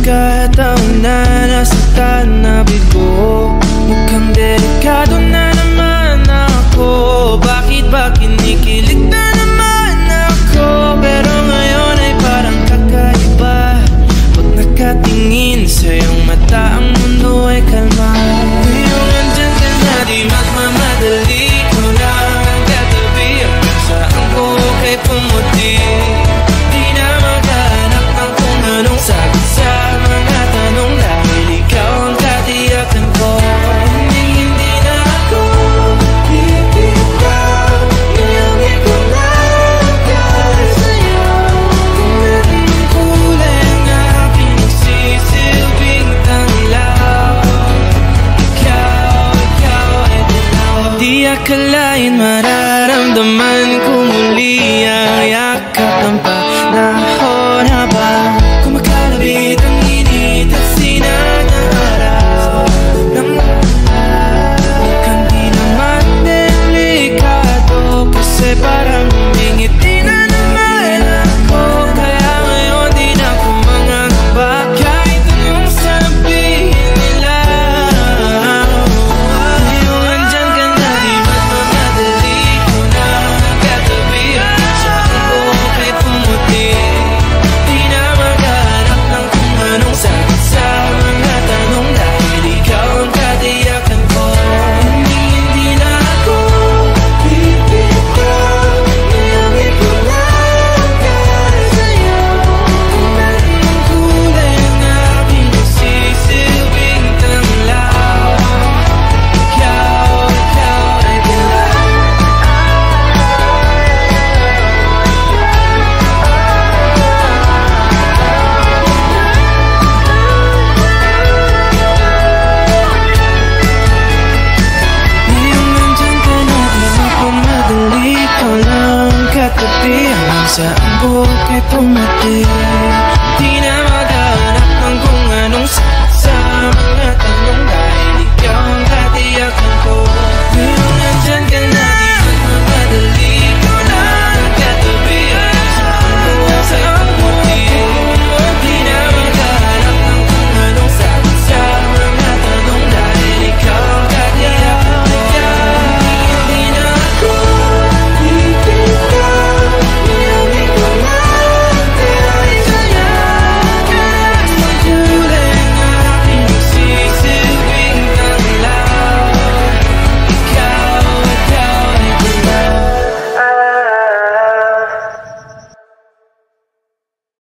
pagkakataon na nasaktan na bigo. Mukhang delikado na naman ako. Bakit ba kinikilig na naman ako? Pero ngayon ay parang kakaiba. Pag nakatingin sa iyong mata, ang mundo ay kalma. Ngayong andyan ka na, di magmamadali. Ko lang ang katabi, saan ko kay pumuti. Di na maghanap ng kung anong sagot sa mga tanong, dahil ikaw ang katiyakan ko. Hindi na ako bibitaw. Iyangi ko lang para sa'yo. Kung anong kulay ang aking nagsisilbing tanglaw. Ikaw ay dilaw. Di akalain mararamdaman ko muli ang yakap ng panahon habang kumakalabit ang init at sinag ng araw. Mukhang di naman delikado, kasi parang humingiti na naman ako. Kaya ngayon di na ako mangangamba, kahit anong sabihin nila. Ngayon andyan ka na, di magmamadali. Ko na ang katabi, saan ko kay pumuti. Di na maghanap ng kung anong sagot sa mga tanong, dahil ikaw ang katiyakan ko. Hindi na ako bibitaw. Iyangi ko lang para sa'yo. Kung anong kulay ang aking nagsisilbing tanglaw. Ikaw ay dilaw. Ngayong nandyan ka na, di magmamadali. Ikaw lang ang katabi, hanggang sa ang buhok ay pumuti. Di na